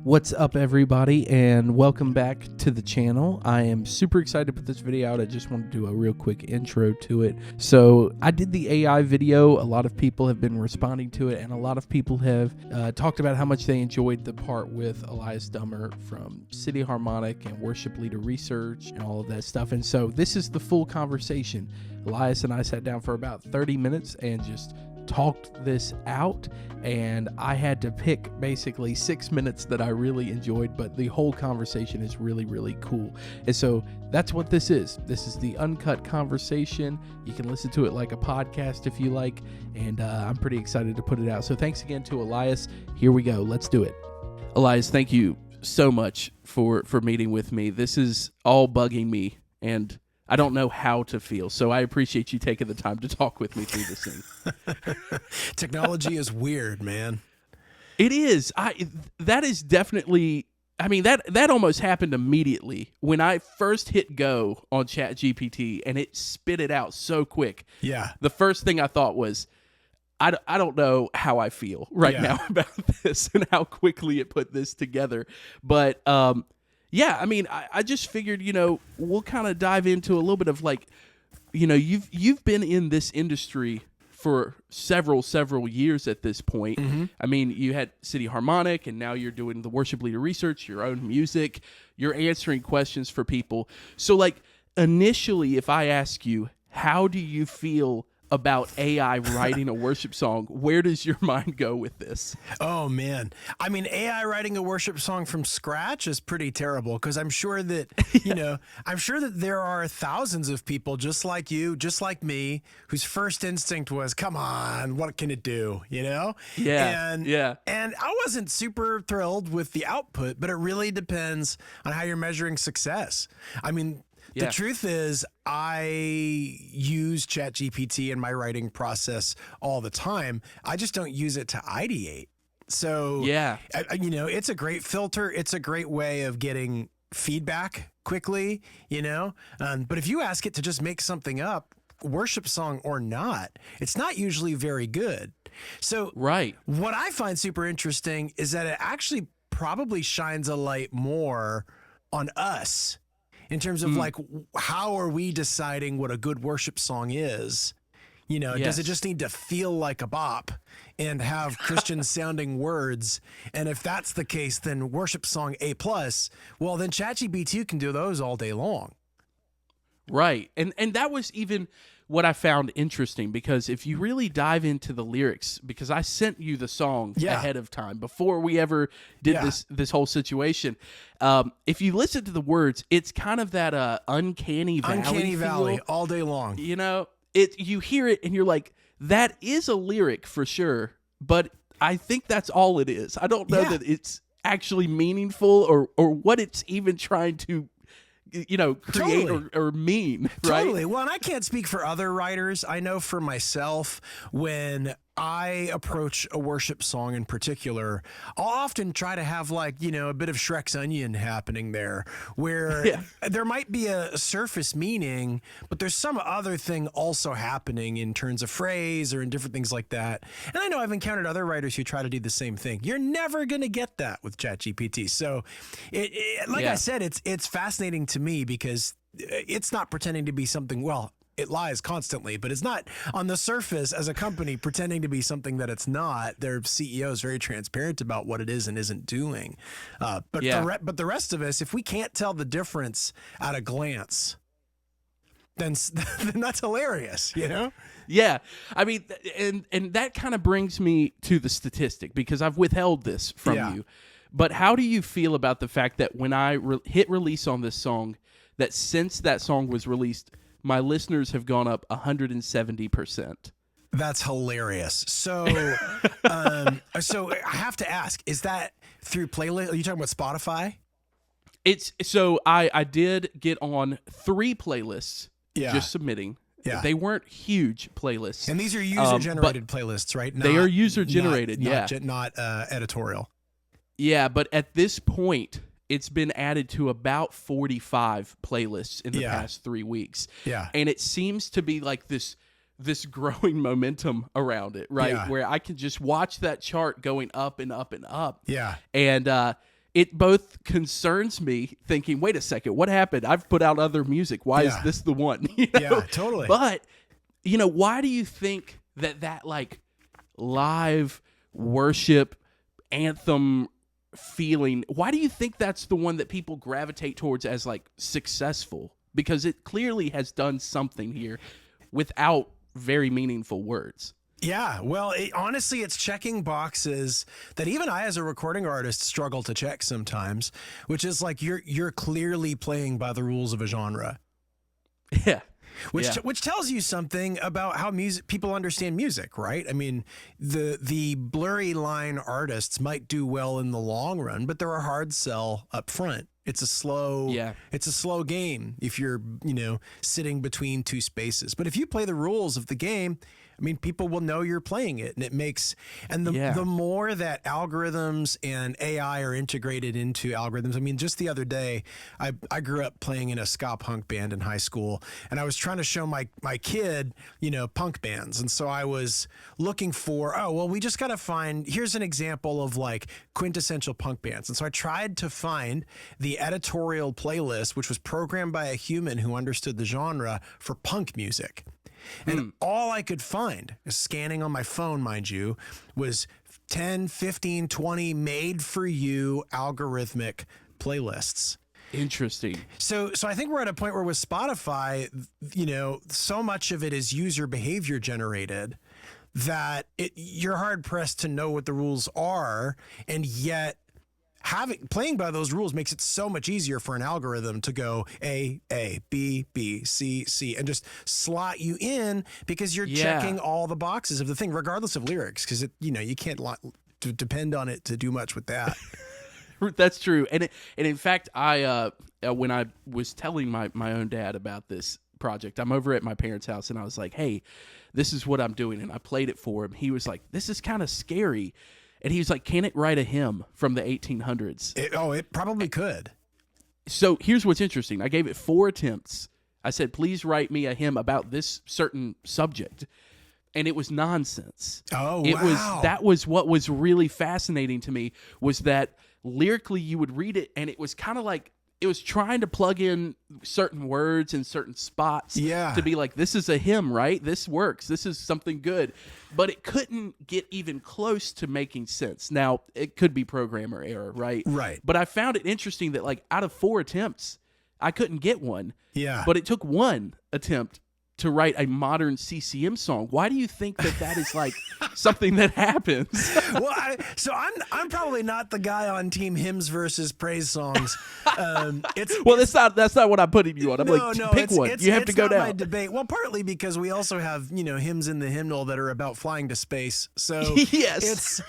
What's up, everybody, and welcome back to the channel. I am super excited to put this video out. I just want to do a real quick intro to it. So I did the AI video. A lot of people have been responding to it, and a lot of people have talked about how much they enjoyed the part with Elias Dummer from City Harmonic and Worship Leader Research and all of that stuff. And so this is the full conversation. Elias and I sat down for about 30 minutes and just talked this out, and I had to pick basically 6 minutes that I really enjoyed, but the whole conversation is really cool. And so that's what this is. This is the uncut conversation. You can listen to it like a podcast if you like, and I'm pretty excited to put it out. So thanks again to Elias. Here we go. Let's do it. Elias, thank you so much for meeting with me. This is all bugging me, and I don't know how to feel, so I appreciate you taking the time to talk with me through this thing. Technology is weird, man. It is. That is definitely, I mean, that almost happened immediately when I first hit go on ChatGPT and it spit it out so quick. Yeah. The first thing I thought was, I don't know how I feel right now about this and how quickly it put this together. But, yeah, I mean, I just figured, we'll kind of dive into a little bit of like, you've been in this industry for several years at this point. Mm-hmm. I mean, you had City Harmonic, and now you're doing the Worship Leader Research, your own music, you're answering questions for people. So like initially, if I ask you, how do you feel about AI writing a worship song, where does your mind go with this? Oh, man. I mean, AI writing a worship song from scratch is pretty terrible, because I'm sure that, I'm sure that there are thousands of people just like you, just like me, whose first instinct was, come on, what can it do, Yeah. And I wasn't super thrilled with the output, but it really depends on how you're measuring success. I mean, the truth is, I use ChatGPT in my writing process all the time. I just don't use it to ideate. So, it's a great filter. It's a great way of getting feedback quickly, But if you ask it to just make something up, worship song or not, it's not usually very good. So, what I find super interesting is that it actually probably shines a light more on us. In terms of like, how are we deciding what a good worship song is? Does it just need to feel like a bop and have Christian sounding words? And if that's the case, then worship song A+, well, then ChatGPT can do those all day long. Right. And that was even what I found interesting, because if you really dive into the lyrics, because I sent you the song ahead of time before we ever did this whole situation. If you listen to the words, it's kind of that uncanny valley feel. All day long. You hear it and you're like, that is a lyric for sure, but I think that's all it is. I don't know that it's actually meaningful or what it's even trying to create or mean, right? Totally. Well, and I can't speak for other writers. I know for myself, when I approach a worship song in particular, I'll often try to have a bit of Shrek's Onion happening there, where there might be a surface meaning, but there's some other thing also happening in turns of phrase or in different things like that. And I know I've encountered other writers who try to do the same thing. You're never going to get that with ChatGPT. So I said, it's fascinating to me because it's not pretending to be something, it lies constantly, but it's not on the surface as a company pretending to be something that it's not. Their CEO is very transparent about what it is and isn't doing. But the rest of us, if we can't tell the difference at a glance, then that's hilarious, Yeah. I mean, and that kind of brings me to the statistic, because I've withheld this from you. But how do you feel about the fact that when I hit release on this song, that since that song was released, my listeners have gone up 170%. That's hilarious. So, so I have to ask: is that through playlist? Are you talking about Spotify? It's so I did get on 3 playlists. Just submitting. Yeah. They weren't huge playlists, and these are user-generated playlists, right? They are user-generated. Not editorial. Yeah, but at this point, it's been added to about 45 playlists in the past 3 weeks. Yeah. And it seems to be like this growing momentum around it, right? Yeah. Where I can just watch that chart going up and up and up. Yeah. And it both concerns me thinking, wait a second, what happened? I've put out other music. Why is this the one? Yeah, totally. But, why do you think that like live worship anthem feeling, why do you think that's the one that people gravitate towards as like successful? Because it clearly has done something here without very meaningful words. Yeah, well, honestly, it's checking boxes that even I, as a recording artist, struggle to check sometimes, which is like you're clearly playing by the rules of a genre. Yeah. Which tells you something about how people understand music, right? I mean, the blurry line artists might do well in the long run, but they're a hard sell up front. It's a slow game if you're, sitting between two spaces. But if you play the rules of the game, I mean, people will know you're playing it, and it makes, and the more that algorithms and AI are integrated into algorithms. I mean, just the other day, I grew up playing in a ska punk band in high school, and I was trying to show my kid, punk bands. And so I was looking for, we just got to find, here's an example of like quintessential punk bands. And so I tried to find the editorial playlist, which was programmed by a human who understood the genre for punk music. And all I could find, scanning on my phone, mind you, was 10, 15, 20 made-for-you algorithmic playlists. Interesting. So I think we're at a point where with Spotify, so much of it is user behavior generated that you're hard-pressed to know what the rules are, and yet playing by those rules makes it so much easier for an algorithm to go A, B, B, C, and just slot you in because you're checking all the boxes of the thing, regardless of lyrics, because you can't depend on it to do much with that. That's true. And in fact, I when I was telling my own dad about this project, I'm over at my parents' house, and I was like, hey, this is what I'm doing. And I played it for him. He was like, this is kind of scary. And he was like, can it write a hymn from the 1800s? It probably could. So here's what's interesting. I gave it 4 attempts. I said, please write me a hymn about this certain subject. And it was nonsense. Oh, wow. That was what was really fascinating to me, was that lyrically you would read it, and it was kind of like, it was trying to plug in certain words in certain spots to be like, this is a hymn, right? This works. This is something good. But it couldn't get even close to making sense. Now, it could be programmer error, right? Right. But I found it interesting that like out of 4 attempts, I couldn't get one. Yeah. But it took 1 attempt to write a modern CCM song. Why do you think that is like something that happens? Well, I'm probably not the guy on team hymns versus praise songs. That's not what I'm putting you on. I'm pick one. You have to go down. My debate. Well, partly because we also have hymns in the hymnal that are about flying to space. So yes,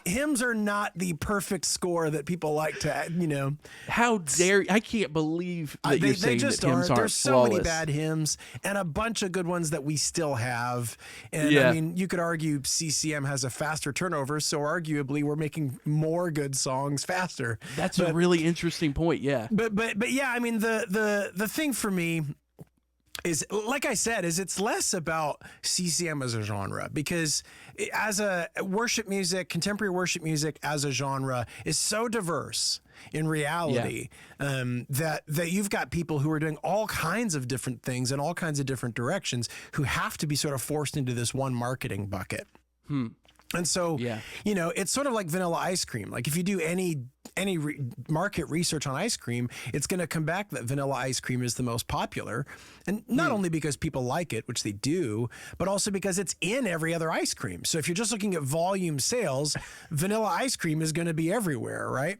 hymns are not the perfect score that people like to How dare you? I can't believe that you're saying that hymns aren't There's so flawless. many bad hymns and a bunch of good ones that we still have. And I mean, you could argue CCM has a faster turnover, so arguably we're making more good songs faster. That's a really interesting point. Yeah. But yeah, I mean, the thing for me is, like I said, it's less about CCM as a genre, because as a worship music, contemporary worship music as a genre is so diverse in reality, that you've got people who are doing all kinds of different things in all kinds of different directions who have to be sort of forced into this one marketing bucket. And so, it's sort of like vanilla ice cream. Like if you do any market research on ice cream, it's going to come back that vanilla ice cream is the most popular. And not only because people like it, which they do, but also because it's in every other ice cream. So if you're just looking at volume sales, vanilla ice cream is going to be everywhere, right?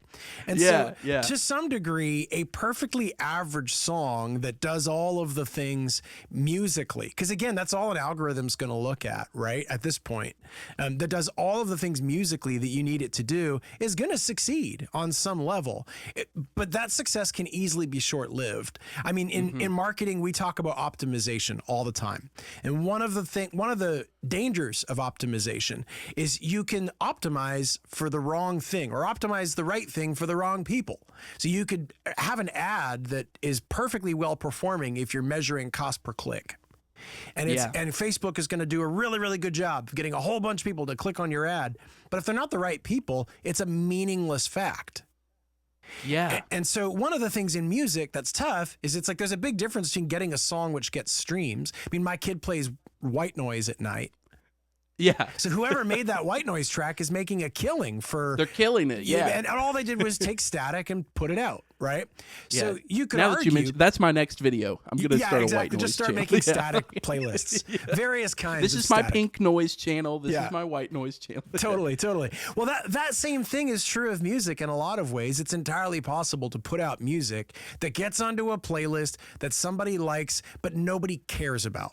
And so to some degree, a perfectly average song that does all of the things musically, because again, that's all an algorithm's going to look at, right? At this point, that does all of the things musically that you need it to do, is going to succeed on some level. But that success can easily be short-lived. I mean, in marketing, we talk about optimization all the time. And one of the dangers of optimization is you can optimize for the wrong thing or optimize the right thing for the wrong people. So you could have an ad that is perfectly well performing if you're measuring cost per click. And and Facebook is going to do a really, really good job of getting a whole bunch of people to click on your ad. But if they're not the right people, it's a meaningless fact. Yeah. And so one of the things in music that's tough is it's like there's a big difference between getting a song which gets streams. I mean, my kid plays white noise at night. Yeah. So whoever made that white noise track is making a killing for... They're killing it, yeah. And all they did was take static and put it out, right? Yeah. So you could now argue... that you mentioned, that's my next video. I'm going to start a white noise Just start channel. making static playlists. Various kinds This of is my static. pink noise channel. This is my white noise channel. Totally. Well, that same thing is true of music in a lot of ways. It's entirely possible to put out music that gets onto a playlist that somebody likes, but nobody cares about.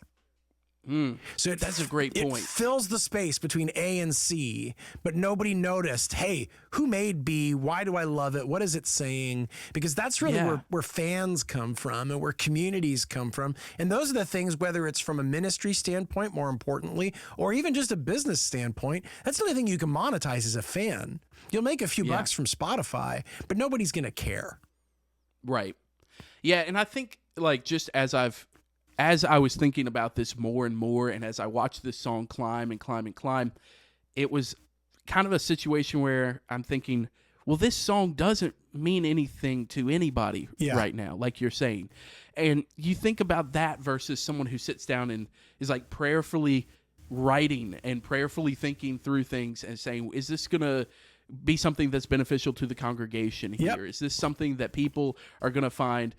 So That's a great point. It fills the space between A and C, but nobody noticed, hey, who made B? Why do I love it? What is it saying? Because that's really where fans come from and where communities come from. And those are the things, whether it's from a ministry standpoint, more importantly, or even just a business standpoint, that's the only thing you can monetize as a fan. You'll make a few bucks from Spotify, but nobody's going to care. Right. Yeah, and I think, like, just as I was thinking about this more and more, and as I watched this song climb and climb and climb, it was kind of a situation where I'm thinking, well, this song doesn't mean anything to anybody right now, like you're saying. And you think about that versus someone who sits down and is like prayerfully writing and prayerfully thinking through things and saying, is this going to be something that's beneficial to the congregation here? Is this something that people are going to find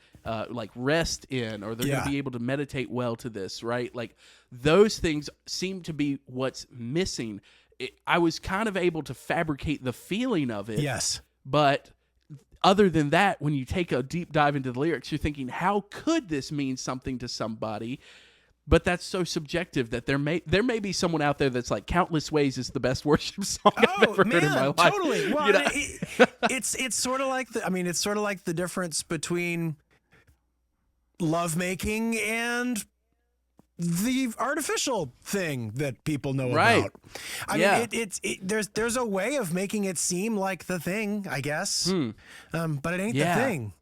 like rest in, or they're going to be able to meditate well to this, right? Like those things seem to be what's missing. I was kind of able to fabricate the feeling of it. Yes. But other than that, when you take a deep dive into the lyrics, you're thinking, how could this mean something to somebody? But that's so subjective that there may be someone out there that's like, Countless Ways is the best worship song I've ever heard in my life. Totally. Well, You know? it's sort of like it's sort of like the difference between lovemaking and the artificial thing that people know about. I mean, there's a way of making it seem like the thing, I guess, but it ain't the thing.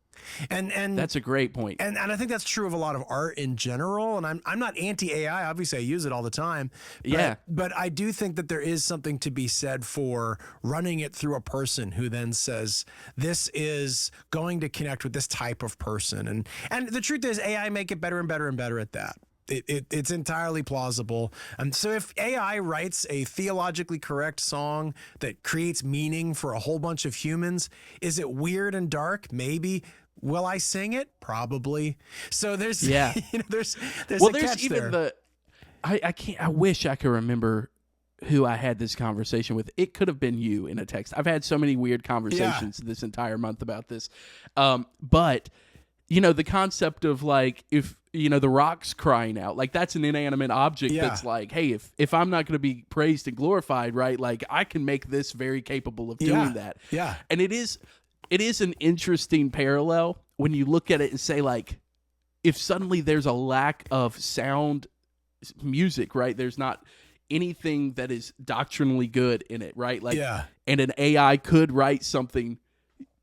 And that's a great point. And I think that's true of a lot of art in general. And I'm not anti-AI. Obviously, I use it all the time. But I do think that there is something to be said for running it through a person who then says, this is going to connect with this type of person. And the truth is, AI make it better and better and better at that. It's entirely plausible. So if AI writes a theologically correct song that creates meaning for a whole bunch of humans, is it weird and dark? Maybe. Will I sing it? Probably. So there's there's a catch even there. I wish I could remember who I had this conversation with. It could have been you in a text. I've had so many weird conversations this entire month about this. But the concept of like, if the rock's crying out, like that's an inanimate object that's like, hey, if I'm not going to be praised and glorified, right? Like I can make this very capable of doing that. Yeah. And it is an interesting parallel when you look at it and say, like, if suddenly there's a lack of sound music, right? There's not anything that is doctrinally good in it, right? Like, and an AI could write something.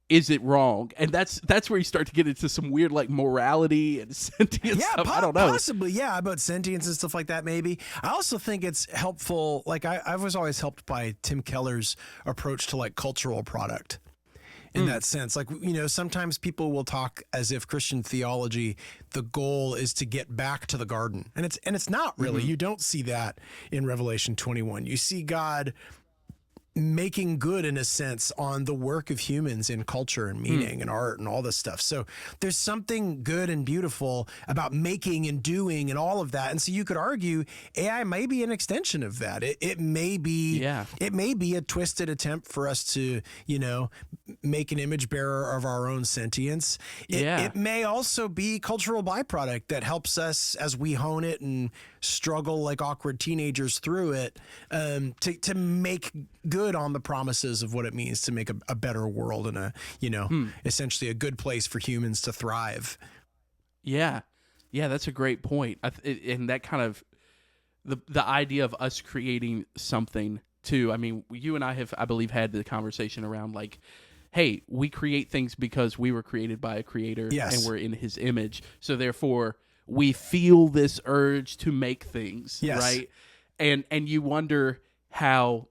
Is it wrong? And that's where you start to get into some weird like morality and sentience stuff. I don't know. Possibly, about sentience and stuff like that, maybe. I also think it's helpful. Like I was always helped by Tim Keller's approach to like cultural product. In that sense, like, sometimes people will talk as if Christian theology, the goal is to get back to the garden. And it's not really. You don't see that in Revelation 21. You see God making good, in a sense, on the work of humans in culture and meaning and art and all this stuff. So there's something good and beautiful about making and doing and all of that. And so you could argue AI may be an extension of that. It may be a twisted attempt for us to, make an image bearer of our own sentience. It may also be cultural byproduct that helps us as we hone it and struggle like awkward teenagers through it, to make good on the promises of what it means to make a better world and essentially a good place for humans to thrive. Yeah, that's a great point. And that kind of the idea of us creating something too. I mean, you and I have, I believe, had the conversation around like, hey, we create things because we were created by a creator and we're in his image. So therefore we feel this urge to make things, right? And you wonder how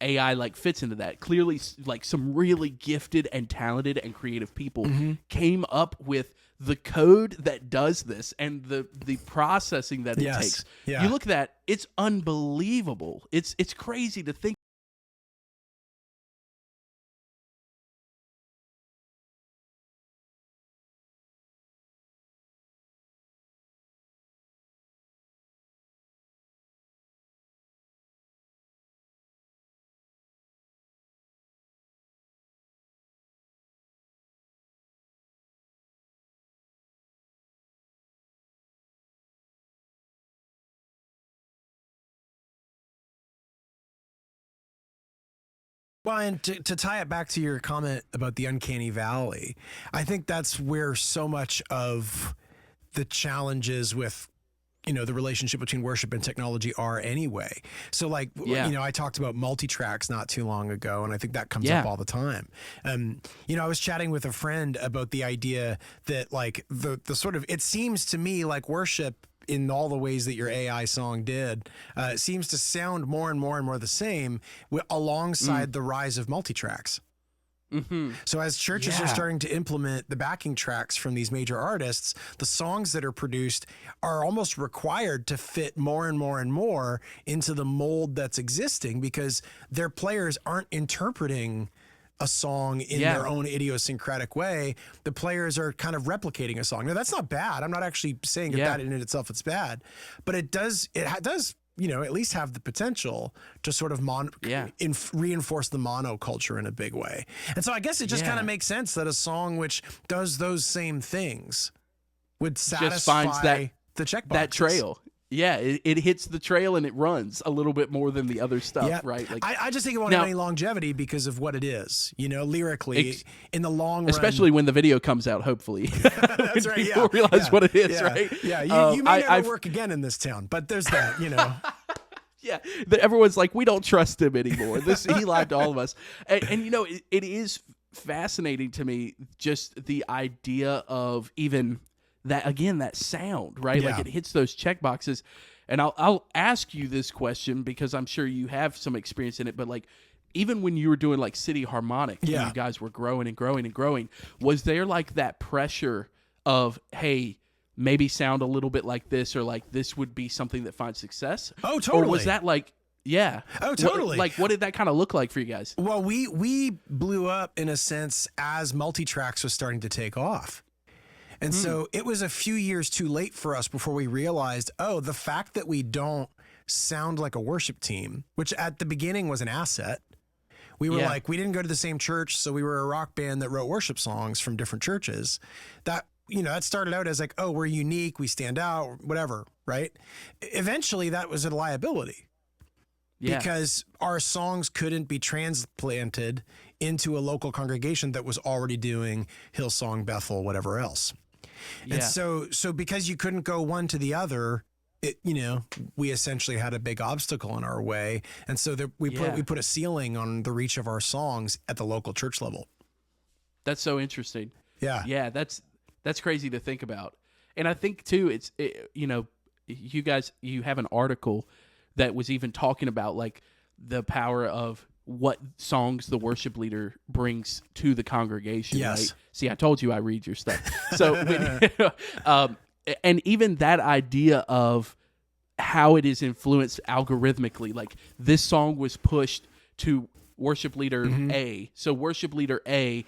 AI like fits into that. Clearly, like some really gifted and talented and creative people came up with the code that does this and the processing that it takes. Yeah. You look at that, it's unbelievable. It's crazy to think. Well, and to tie it back to your comment about the uncanny valley, I think that's where so much of the challenges with, you know, the relationship between worship and technology are anyway. So like, you know, I talked about multitracks not too long ago, and I think that comes up all the time. You know, I was chatting with a friend about the idea that like the sort of, it seems to me like worship in all the ways that your AI song did, seems to sound more and more and more the same alongside the rise of multitracks. So as churches are starting to implement the backing tracks from these major artists, the songs that are produced are almost required to fit more and more and more into the mold that's existing, because their players aren't interpreting a song in their own idiosyncratic way. The players are kind of replicating a song. Now that's not bad. I'm not actually saying that in itself it's bad, but it does, you know, at least have the potential to sort of reinforce the monoculture in a big way. And so I guess it just kind of makes sense that a song which does those same things would satisfy just finds the checkboxes. That trail. Yeah, it hits the trail and it runs a little bit more than the other stuff, right? Like, I just think it won't have any longevity because of what it is, you know, lyrically, in the long run. Especially when the video comes out, hopefully. That's right, people realize what it is, right? Yeah, you may never work again in this town, but there's that, you know. Everyone's like, we don't trust him anymore. He lied to all of us. And you know, it is fascinating to me, just the idea of even that, again, that sound, right? Like it hits those check boxes. And I'll ask you this question because I'm sure you have some experience in it, but like, even when you were doing like City Harmonic, and you guys were growing and growing and growing, was there like that pressure of, hey, maybe sound a little bit like this, or like this would be something that finds success? Oh, totally. Or was that like, oh, totally. What did that kind of look like for you guys? Well, we blew up in a sense as multitracks was starting to take off. And so it was a few years too late for us before we realized, oh, the fact that we don't sound like a worship team, which at the beginning was an asset. We were like, we didn't go to the same church, so we were a rock band that wrote worship songs from different churches. That, you know, that started out as like, oh, we're unique, we stand out, whatever, right? Eventually that was a liability. Because our songs couldn't be transplanted into a local congregation that was already doing Hillsong, Bethel, whatever else. And so because you couldn't go one to the other, you know, we essentially had a big obstacle in our way. And so we put a ceiling on the reach of our songs at the local church level. That's so interesting. Yeah. That's crazy to think about. And I think too, you know, you guys, you have an article that was even talking about like the power of what songs the worship leader brings to the congregation, right? See, I told you I read your stuff. So, and even that idea of how it is influenced algorithmically, like this song was pushed to worship leader A. So worship leader A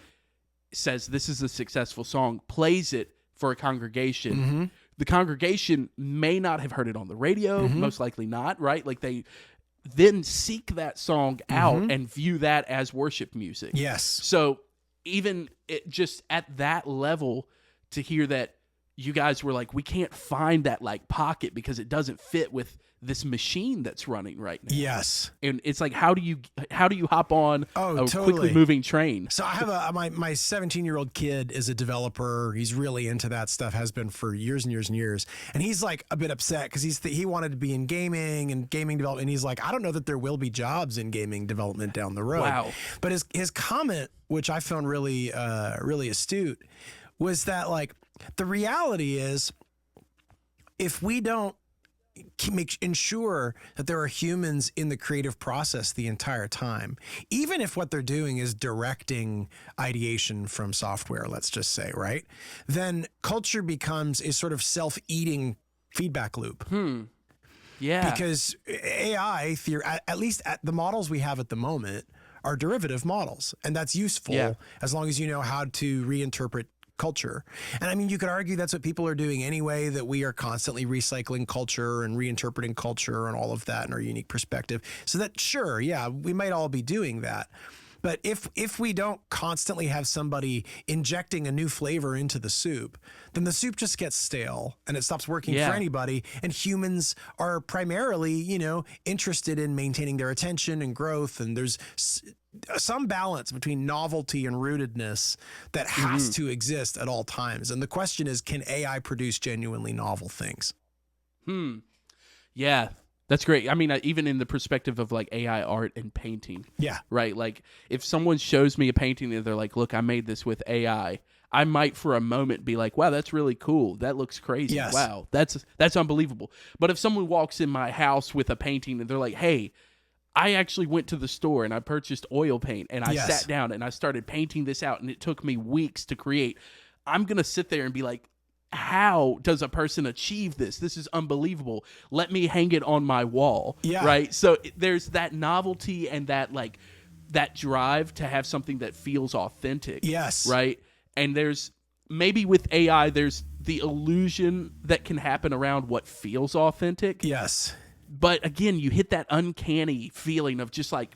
says this is a successful song, plays it for a congregation. The congregation may not have heard it on the radio, most likely not, right? Like they then seek that song out and view that as worship music. Yes. So even just at that level, to hear that you guys were like, we can't find that like pocket because it doesn't fit with this machine that's running right now. Yes. And it's like, how do you hop on a quickly moving train? So I have my 17-year-old kid is a developer. He's really into that stuff, has been for years and years and years. And he's like a bit upset because he wanted to be in gaming and gaming development. And he's like, I don't know that there will be jobs in gaming development down the road. Wow. But his comment, which I found really, really astute, was that like, the reality is if we don't ensure that there are humans in the creative process the entire time, even if what they're doing is directing ideation from software, let's just say, right? Then culture becomes a sort of self-eating feedback loop. Yeah. Because AI, at least at the models we have at the moment, are derivative models. And that's useful as long as you know how to reinterpret culture. And I mean, you could argue that's what people are doing anyway, that we are constantly recycling culture and reinterpreting culture and all of that in our unique perspective. So that, sure, yeah, we might all be doing that. But if we don't constantly have somebody injecting a new flavor into the soup, then the soup just gets stale and it stops working for anybody. And humans are primarily, interested in maintaining their attention and growth. And there's some balance between novelty and rootedness that has to exist at all times. And the question is, can AI produce genuinely novel things? Yeah. That's great. I mean, even in the perspective of like AI art and painting. Yeah. Right. Like if someone shows me a painting and they're like, look, I made this with AI, I might for a moment be like, wow, that's really cool. That looks crazy. Yes. Wow. That's unbelievable. But if someone walks in my house with a painting and they're like, hey, I actually went to the store and I purchased oil paint and I sat down and I started painting this out and it took me weeks to create, I'm going to sit there and be like, how does a person achieve this? This is unbelievable. Let me hang it on my wall. Yeah. Right. So there's that novelty and that like that drive to have something that feels authentic. Yes. Right. And there's maybe with AI, there's the illusion that can happen around what feels authentic. Yes. But again, you hit that uncanny feeling of just like,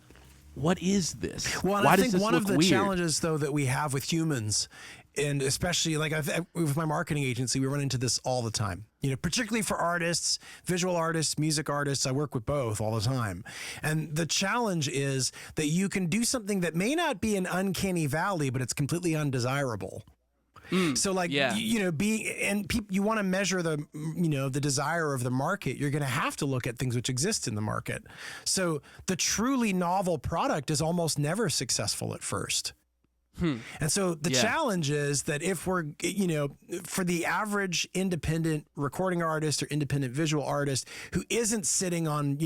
what is this? Well, Why I does think this one look of the weird? challenges, though, that we have with humans, and especially like with my marketing agency, we run into this all the time. Particularly for artists, visual artists, music artists. I work with both all the time. And the challenge is that you can do something that may not be an uncanny valley, but it's completely undesirable. So like, you want to measure the desire of the market. You're going to have to look at things which exist in the market. So the truly novel product is almost never successful at first. And so the challenge is that if we're, for the average independent recording artist or independent visual artist who isn't sitting on,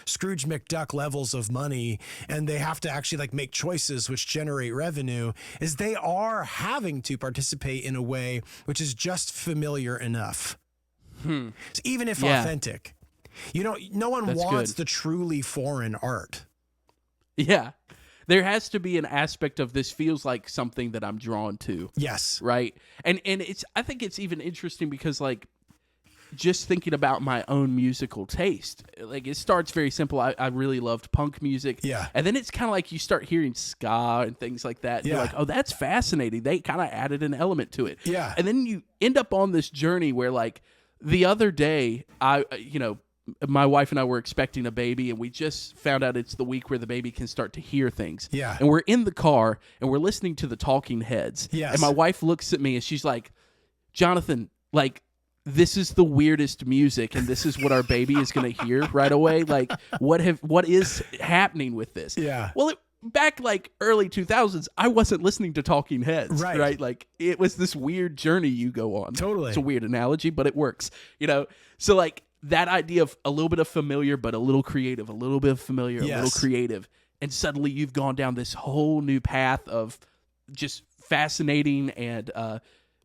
Scrooge McDuck levels of money and they have to actually like make choices which generate revenue, is they are having to participate in a way which is just familiar enough. So even if authentic, no one wants the truly foreign art. Yeah. There has to be an aspect of this feels like something that I'm drawn to. Yes. Right. And I think it's even interesting because like just thinking about my own musical taste, like it starts very simple. I really loved punk music. Yeah. And then it's kind of like you start hearing ska and things like that. And you're like, oh, that's fascinating. They kind of added an element to it. Yeah. And then you end up on this journey where like the other day my wife and I were expecting a baby, and we just found out it's the week where the baby can start to hear things. Yeah. And we're in the car, and we're listening to the Talking Heads. Yes. And my wife looks at me, and she's like, Jonathan, like, this is the weirdest music, and this is what our baby is going to hear right away. Like, what is happening with this? Yeah. Well, back like early 2000s, I wasn't listening to Talking Heads. Right. Like, it was this weird journey you go on. Totally. It's a weird analogy, but it works. So like, that idea of a little bit of familiar, but a little creative, a little bit of familiar, a little creative. And suddenly you've gone down this whole new path of just fascinating and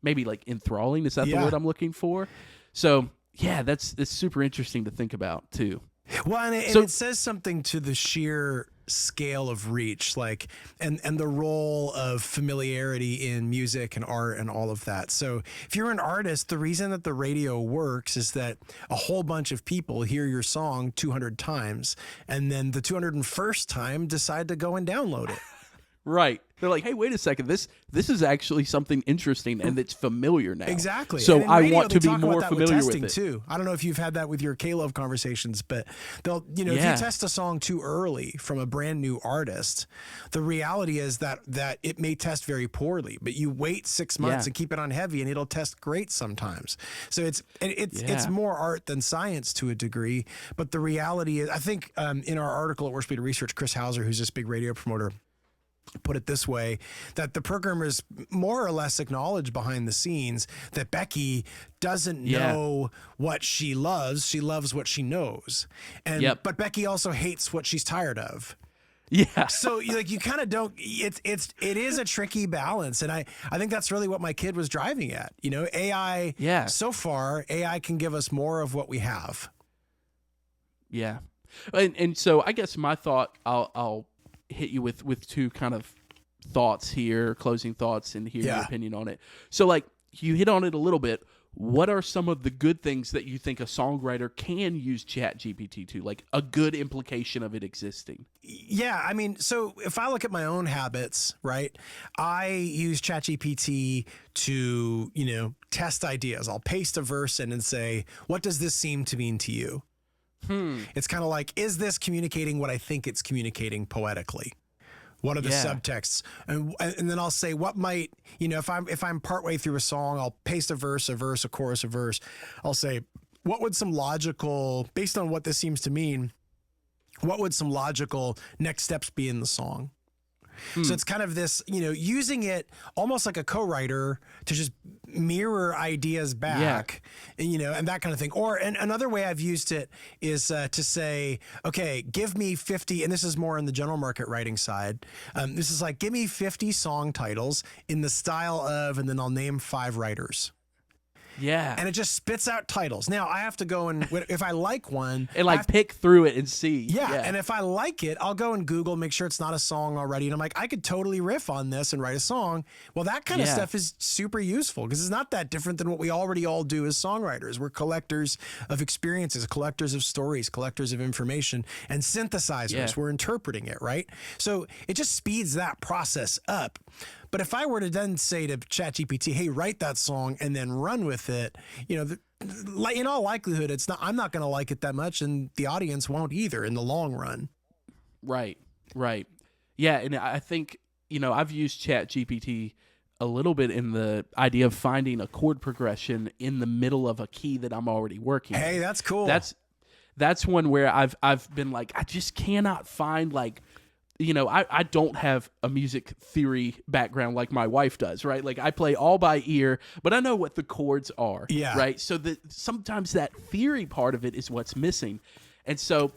maybe like enthralling. Is that the word I'm looking for? So yeah, it's super interesting to think about too. Well, and it says something to the sheer scale of reach, like, and the role of familiarity in music and art and all of that. So if you're an artist, the reason that the radio works is that a whole bunch of people hear your song 200 times, and then the 201st time decide to go and download it. Right. They're like, hey, wait a second. This is actually something interesting, and it's familiar now. Exactly. So and in I radio, want to be more with familiar with testing it too. I don't know if you've had that with your K-Love conversations, but they'll, if you test a song too early from a brand new artist, the reality is that it may test very poorly, but you wait 6 months and keep it on heavy, and it'll test great sometimes. So it's more art than science to a degree. But the reality is, I think in our article at Worst Way to Research, Chris Hauser, who's this big radio promoter, put it this way, that the programmers more or less acknowledge behind the scenes that Becky doesn't know what she loves. She loves what she knows. And but Becky also hates what she's tired of. Yeah. So like you kind of don't, it is a tricky balance. And I think that's really what my kid was driving at. You know, AI, so far, AI can give us more of what we have. Yeah. And so I guess my thought, I'll hit you with two kind of thoughts here, closing thoughts, and hear your opinion on it. So like you hit on it a little bit. What are some of the good things that you think a songwriter can use ChatGPT to, like a good implication of it existing? Yeah, I mean, so if I look at my own habits, right, I use ChatGPT to, you know, test ideas. I'll paste a verse in and say, what does this seem to mean to you? It's kind of like, is this communicating what I think it's communicating poetically? What are the subtexts? And then I'll say, what might, you know, if I'm partway through a song, I'll paste a verse, a chorus, a verse. I'll say, what would some logical, based on what this seems to mean, what would some logical next steps be in the song? So it's kind of this, you know, using it almost like a co-writer to just mirror ideas back, and, you know, and that kind of thing. Or and another way I've used it is to say, okay, give me 50, and this is more in the general market writing side. This is like, give me 50 song titles in the style of, and then I'll name 5 writers. Yeah. And it just spits out titles. Now I have to go and if I like one and like pick through it and see. Yeah. And if I like it, I'll go and Google, make sure it's not a song already. And I'm like, I could totally riff on this and write a song. Well, that kind of stuff is super useful because it's not that different than what we already all do as songwriters. We're collectors of experiences, collectors of stories, collectors of information, and synthesizers. We're interpreting it, right? So it just speeds that process up. But if I were to then say to ChatGPT, hey, write that song and then run with it, you know, in all likelihood, I'm not going to like it that much, and the audience won't either in the long run. Right. Yeah, and I think, you know, I've used ChatGPT a little bit in the idea of finding a chord progression in the middle of a key that I'm already working. Hey, that's cool. That's one where I've been like, I just cannot find, like, you know, I don't have a music theory background like my wife does, right? Like I play all by ear, but I know what the chords are, right? So sometimes that theory part of it is what's missing. And so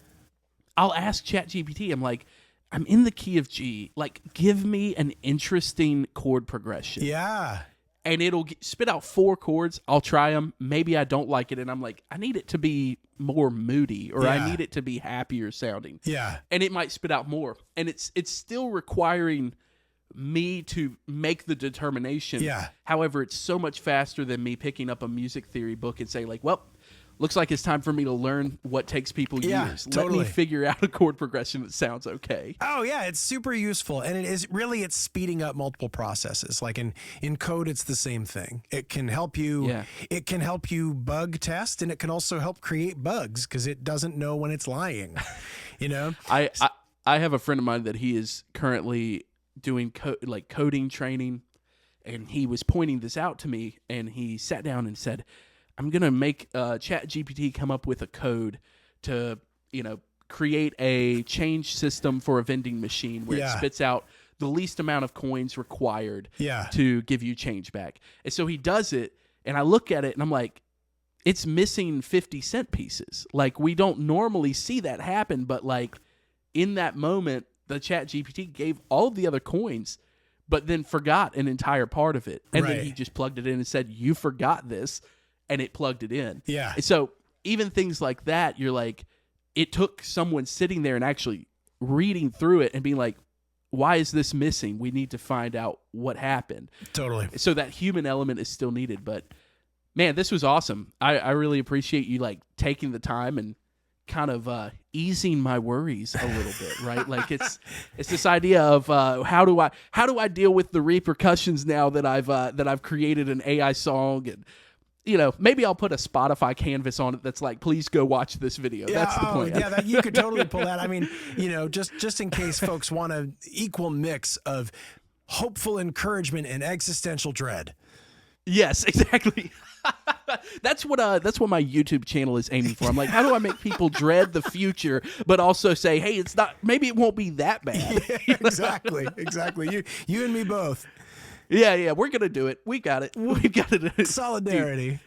I'll ask ChatGPT, I'm like, I'm in the key of G, like give me an interesting chord progression. Yeah. And it'll spit out 4 chords. I'll try them. Maybe I don't like it. And I'm like, I need it to be more moody, or I need it to be happier sounding. Yeah. And it might spit out more. And it's still requiring me to make the determination. Yeah. However, it's so much faster than me picking up a music theory book and saying like, well, looks like it's time for me to learn what takes people years. Totally. Let me figure out a chord progression that sounds okay. Oh yeah, it's super useful, and it's speeding up multiple processes. Like in code, it's the same thing. It can help you. Yeah. It can help you bug test, and it can also help create bugs because it doesn't know when it's lying. You know. I have a friend of mine that he is currently doing coding training, and he was pointing this out to me, and he sat down and said, I'm going to make ChatGPT come up with a code to, you know, create a change system for a vending machine where it spits out the least amount of coins required to give you change back. And so he does it, and I look at it, and I'm like, it's missing 50-cent pieces. Like, we don't normally see that happen, but, like, in that moment, the ChatGPT gave all of the other coins, but then forgot an entire part of it. And then he just plugged it in and said, you forgot this. And it plugged it in. Yeah. And so even things like that, you're like, it took someone sitting there and actually reading through it and being like, why is this missing? We need to find out what happened. Totally. So that human element is still needed. But man, this was awesome. I really appreciate you like taking the time and kind of easing my worries a little bit, right? Like it's this idea of how do I deal with the repercussions now that I've created an AI song, and you know, maybe I'll put a Spotify canvas on it that's like, please go watch this video. Yeah, that's the point. Yeah, you could totally pull that. I mean, you know, just in case folks want an equal mix of hopeful encouragement and existential dread. Yes, exactly. That's what my YouTube channel is aiming for. I'm like, how do I make people dread the future, but also say, hey, it's not. Maybe it won't be that bad. Yeah, exactly. You and me both. Yeah, we're gonna do it. We got it. We got it. Solidarity.